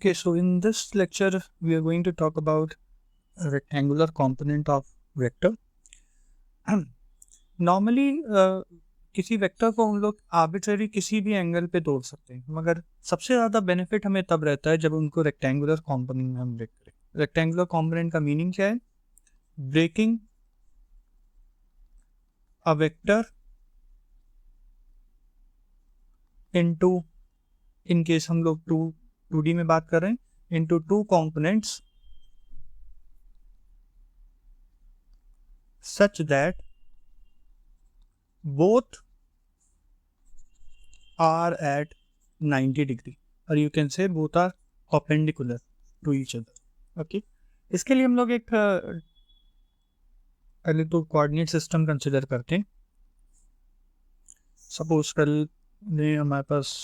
Okay, so in this lecture, we are going to talk about a rectangular component of vector. Normally, किसी vector को हम लोग arbitrary किसी भी angle पे तोड़ सकते हैं, मगर सबसे ज़्यादा बेनिफिट हमें तब रहता है जब उनको रेक्टेंगुलर कंपोनेंट में हम ब्रेक करें। रेक्टेंगुलर कंपोनेंट का मीनिंग क्या है? Breaking a vector into, in case हम लोग 2D में बात कर रहे हैं, into two components such that both are at 90 degree or you can say both are perpendicular to each other. Okay, इसके लिए हम लोग एक पहले तो कोऑर्डिनेट सिस्टम कंसिडर करते हैं। सपोज कर लें हमारे पास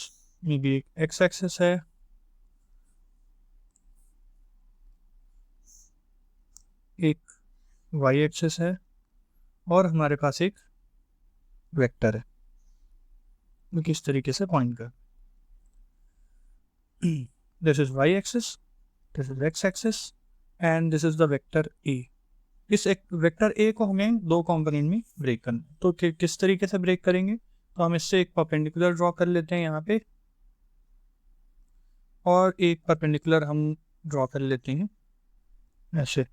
मे बी एक एक्स एक्सिस है, एक वाई एक्सिस है और हमारे पास एक वेक्टर है जो किस तरीके से पॉइंट कर, this is Y axis, this is X axis and this is the vector A. इस एक वेक्टर ए को हमें दो कंपोनेंट में ब्रेक करना है, तो किस तरीके से ब्रेक करेंगे? तो हम इससे एक परपेंडिकुलर ड्रॉ कर लेते हैं यहाँ पे और एक परपेंडिकुलर हम ड्रॉ कर लेते हैं ऐसे।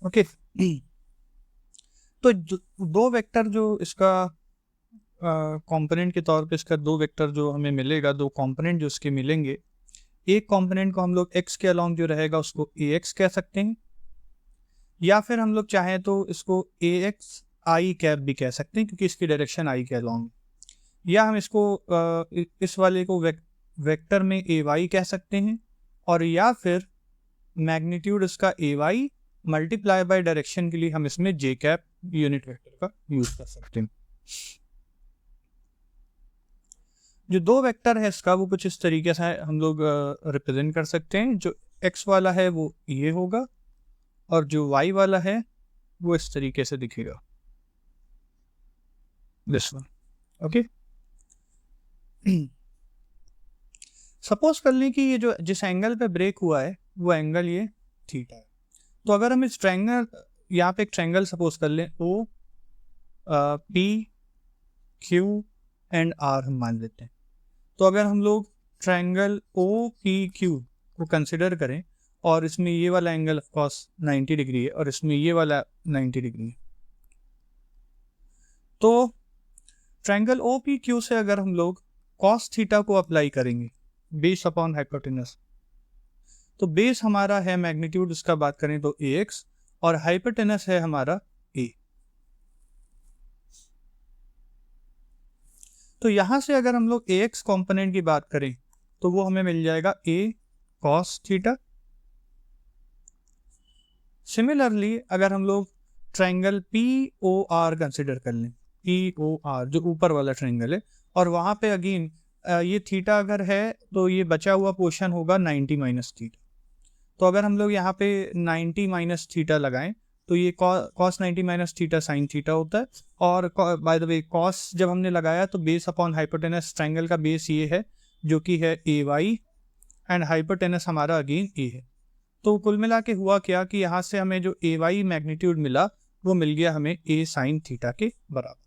ओके, तो दो वेक्टर जो इसका कंपोनेंट के तौर पे इसका दो वेक्टर जो हमें मिलेगा, दो कंपोनेंट जो इसके मिलेंगे, एक कंपोनेंट को हम लोग x के अलोंग जो रहेगा उसको ax कह सकते हैं, या फिर हम लोग चाहें तो इसको ax i कैप भी कह सकते हैं क्योंकि इसकी डायरेक्शन i के अलोंग, या हम इसको इस वाले को वेक्टर में ay कह सकते हैं, और या फिर मैग्नीट्यूड इसका ay मल्टीप्लाई बाय डायरेक्शन के लिए हम इसमें j कैप यूनिट वेक्टर का यूज कर सकते हैं। जो दो वेक्टर है इसका वो कुछ इस तरीके से हम लोग रिप्रेजेंट कर सकते हैं। जो x वाला है वो ये होगा और जो y वाला है वो इस तरीके से दिखेगा, दिस वन। ओके, सपोज कर लें कि ये जो जिस एंगल पे ब्रेक हुआ है वो एंगल ये थीटा है। तो अगर हम इस ट्रायंगल, यहाँ पे एक ट्रायंगल सपोज कर लें O P Q and R हम मान लेते हैं। तो अगर हम लोग ट्रायंगल ओ पी क्यू को कंसिडर करें और इसमें ये वाला एंगल ऑफ कोर्स 90 डिग्री है और इसमें ये वाला 90 डिग्री है, तो ट्रायंगल ओ पी क्यू से अगर हम लोग कॉस थीटा को अप्लाई करेंगे बेस अपॉन हाइपोटेनस, तो बेस हमारा है मैग्नीट्यूड उसका बात करें तो ax और हाइपोटेनस है हमारा a। तो यहां से अगर हम लोग ax कंपोनेंट की बात करें तो वो हमें मिल जाएगा a cos थीटा। सिमिलरली अगर हम लोग ट्रायंगल POR कंसिडर कर लें, POR जो ऊपर वाला ट्रायंगल है, और वहां पे अगेन ये थीटा अगर है तो ये बचा हुआ पोर्शन होगा 90 माइनस थीटा। तो अगर हम लोग यहाँ पे 90 माइनस थीटा लगाएं तो ये cos 90 minus theta sine theta होता है। और बाय द वे कॉस जब हमने लगाया तो बेस अपॉन हाइपोटेनस ट्रायंगल का बेस ये है जो कि है AY एंड हाइपोटेनस हमारा अगेन A है। तो कुल मिला के हुआ क्या कि यहाँ से हमें जो AY मैग्नीट्यूड मिला वो मिल गया हमें A साइन थीटा के बराबर।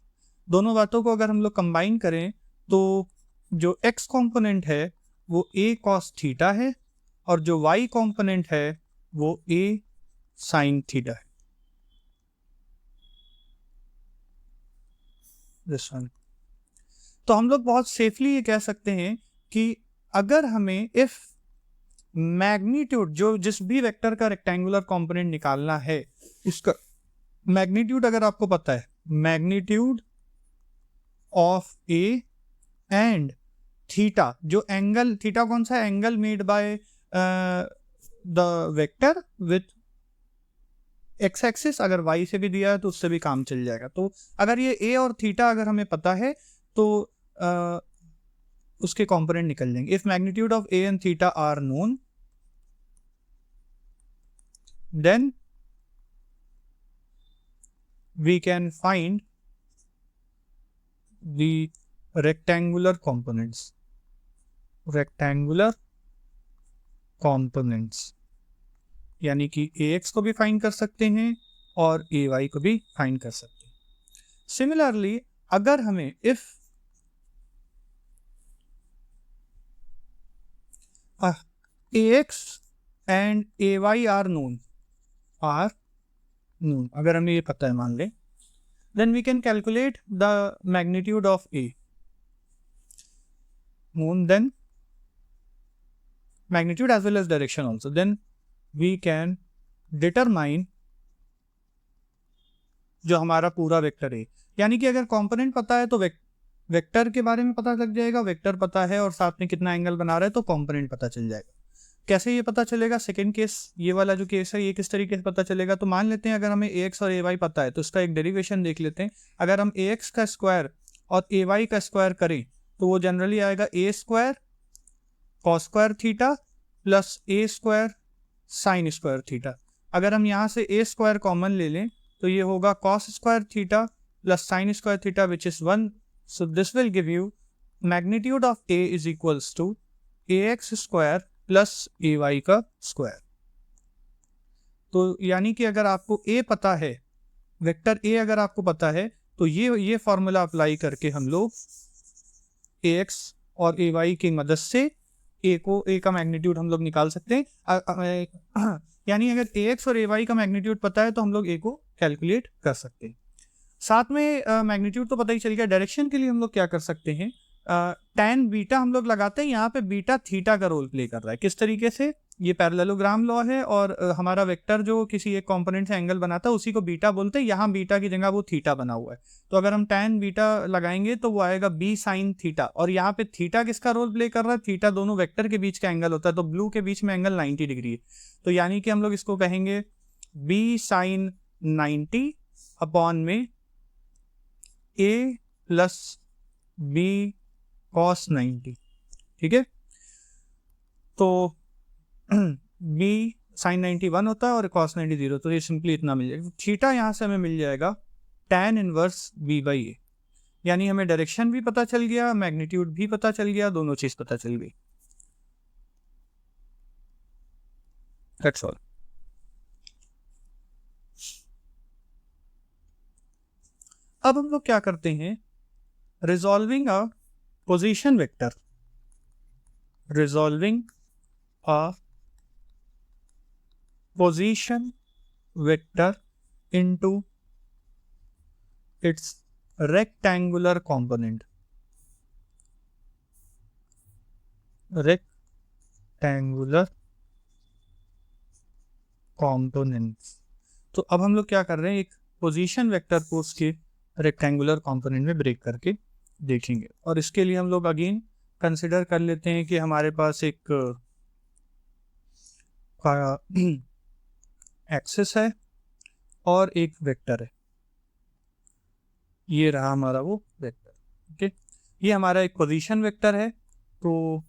दोनों बातों को अगर हम लोग कंबाइन करें तो जो x कंपोनेंट है वो A cos थीटा है और जो y कंपोनेंट है वो A साइन थीटा है, दिस वन। तो हम लोग बहुत सेफली ये कह सकते हैं कि अगर हमें इफ मैग्नीट्यूड जो जिस भी वेक्टर का रेक्टेंगुलर कंपोनेंट निकालना है उसका मैग्नीट्यूड अगर आपको पता है, magnitude of A and theta, जो एंगल थीटा कौन सा angle made by the vector with x axis, अगर वाई से भी दिया है तो उससे भी काम चल जाएगा। तो अगर ये ए और थीटा अगर हमें पता है तो उसके कंपोनेंट निकल जाएंगे। If magnitude of A and theta are known then we can find the rectangular components. Rectangular components, यानी कि ax को भी फाइंड कर सकते हैं और ay को भी फाइंड कर सकते हैं। सिमिलरली अगर हमें if ax and ay are known, अगर हमें ये पता है मान लें, then we can calculate the magnitude of A known, then magnitude as well as direction also, then we can determine जो हमारा पूरा वेक्टर है, यानी कि अगर कंपोनेंट पता है तो वेक्टर के बारे में पता लग जाएगा, वेक्टर पता है और साथ में कितना एंगल बना रहा है तो कंपोनेंट पता चल जाएगा। कैसे ये पता चलेगा? सेकंड केस, ये वाला जो केस है, ये किस तरीके से पता चलेगा? तो मान लेते हैं अगर हमें ax और ay पता है तो इसका एक डेरिवेशन देख लेते हैं। अगर हम ax का स्क्वायर और ay का स्क्वायर करें तो वो जनरली आएगा a square cos square theta plus a square sine square theta. अगर हम यहाँ से a स्क्वायर कॉमन ले लें तो ये होगा cos square theta plus sine square theta which is 1। So this will give you magnitude of a is equals to ax square plus ay का स्क्वायर। तो यानी कि अगर आपको a पता है, वेक्टर a अगर आपको पता है तो ये फॉर्मूला अप्लाई करके हम लोग ax और ay की मदद से a का मैग्नीट्यूड हम लोग निकाल सकते हैं। यानी अगर ax और ay का मैग्नीट्यूड पता है तो हम लोग a को कैलकुलेट कर सकते हैं। साथ में मैग्नीट्यूड तो पता ही चल गया। डायरेक्शन के लिए हम लोग क्या कर सकते हैं, tan बीटा हम लोग लगाते हैं, यहाँ पे बीटा थीटा का रोल प्ले कर रहा है। किस तरीके से? ये पैरेललोग्राम लॉ है और हमारा वेक्टर जो किसी एक कंपोनेंट से एंगल बनाता है उसी को बीटा बोलते हैं। यहाँ बीटा की जगह वो थीटा बना हुआ है, तो अगर हम tan बीटा लगाएंगे तो वो आएगा b साइन थीटा। और यहाँ पे थीटा किसका रोल प्ले कर रहा है? थीटा दोनों वेक्टर के बीच का एंगल होता है, तो ब्लू के बीच में एंगल 90 डिग्री है। तो यानी कि हम लोग इसको कहेंगे b साइन 90 अपॉन में a प्लस b कॉस 90। ठीक है, तो b साइन 90 1 होता है और कॉस 90 0, तो ये सिंपली इतना मिल जाएगा। थीटा यहाँ से हमें मिल जाएगा tan इनवर्स b बाई ए, यानी हमें डायरेक्शन भी पता चल गया, मैग्नीट्यूड भी पता चल गया, दोनों चीज पता चल गई। That's all. अब हम लोग क्या करते हैं, resolving a position vector, resolving a position vector into its rectangular component, rectangular components। तो अब हम लोग क्या कर रहे हैं, एक पोजीशन वेक्टर को उसके रेक्टेंगुलर कंपोनेंट में ब्रेक करके देखेंगे। और इसके लिए हम लोग अगेन कंसिडर कर लेते हैं कि हमारे पास एक एक्सिस है और एक वेक्टर है, ये रहा हमारा वो वेक्टर। ओके, ये हमारा एक पोजीशन वेक्टर है, तो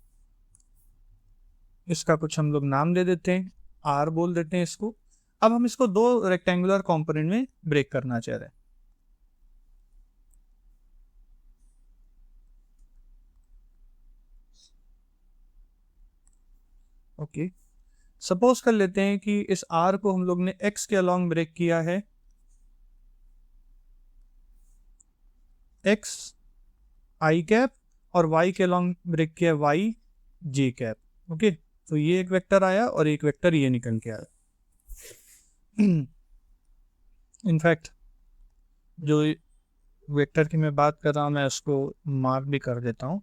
इसका कुछ हम लोग नाम दे देते हैं, आर बोल देते हैं इसको। अब हम इसको दो रेक्टेंगुलर कंपोनेंट में ब्रेक करना चाह रहे हैं। ओके, सपोज कर लेते हैं कि इस आर को हम लोग ने एक्स के अलॉन्ग ब्रेक किया है, एक्स आई कैप, और वाई के अलॉन्ग ब्रेक किया वाई जे कैप। ओके, तो ये एक वेक्टर आया और एक वेक्टर ये निकल के आया। इनफैक्ट जो वेक्टर की मैं बात कर रहा हूं मैं उसको मार्क भी कर देता हूं।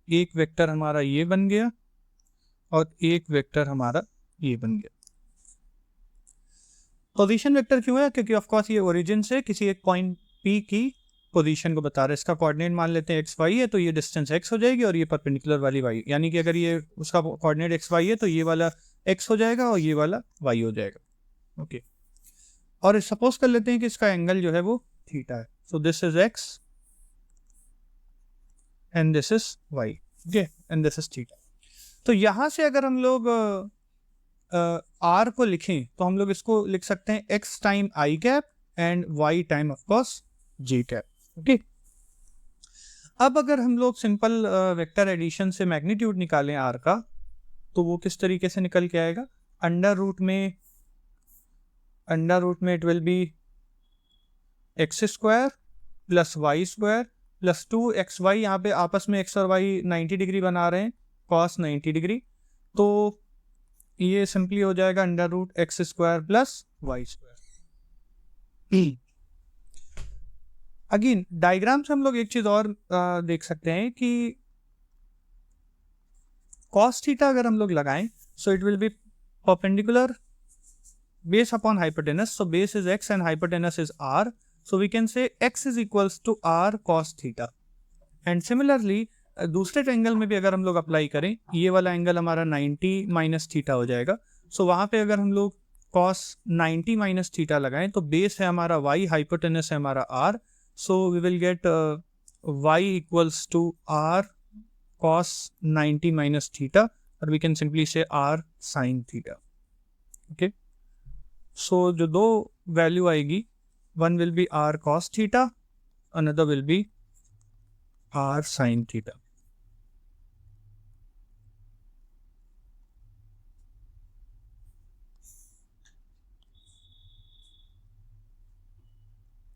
एक वेक्टर हमारा ये बन गया और एक वेक्टर हमारा ये बन गया। पोजीशन वेक्टर क्यों है? क्योंकि ऑफ कोर्स ये ओरिजिन से किसी एक पॉइंट P की पोजीशन को बता रहा है। इसका कोऑर्डिनेट मान लेते हैं एक्स वाई है, तो ये डिस्टेंस x हो जाएगी और ये परपेंडिकुलर वाली y, यानी कि अगर ये उसका कोऑर्डिनेट एक्स वाई है तो ये वाला x हो जाएगा और ये वाला y हो जाएगा। ओके, और सपोज कर लेते हैं कि इसका एंगल जो है वो थीटा है, so this is x and this is y, okay, and this is theta. तो यहां से अगर हम लोग r को लिखें तो हम लोग इसको लिख सकते हैं x time i cap and y time of course j cap. Okay, अब अगर हम लोग सिंपल वेक्टर एडिशन से मैग्नीट्यूड निकालें आर का, तो वो किस तरीके से निकल के आएगा? अंडर रूट में it will be X square plus Y square plus 2xy, यहाँ पे आपस में x और y 90 डिग्री बना रहे हैं, cos 90 डिग्री, तो ये सिंपली हो जाएगा under root X square plus Y square. Again diagram से हम लोग एक चीज और देख सकते हैं कि cos थीटा अगर हम लोग लगाएं, so it will B perpendicular base upon hypotenuse, so base is x and hypotenuse is r, so we can say x is equals to r cos theta. And similarly दूसरे triangle में भी अगर हम लोग अप्लाई करें, ये वाला angle हमारा 90 माइनस थीटा हो जाएगा, सो वहाँ पे अगर हम लोग cos 90 माइनस थीटा लगाएं, तो बेस है हमारा y, हाइपोटेनस है हमारा r, so we will get y equals to r cos 90 minus theta, और we can simply say r sin theta. Okay, so जो दो वैल्यू आएगी, one will be r cos theta, another will be r sin theta.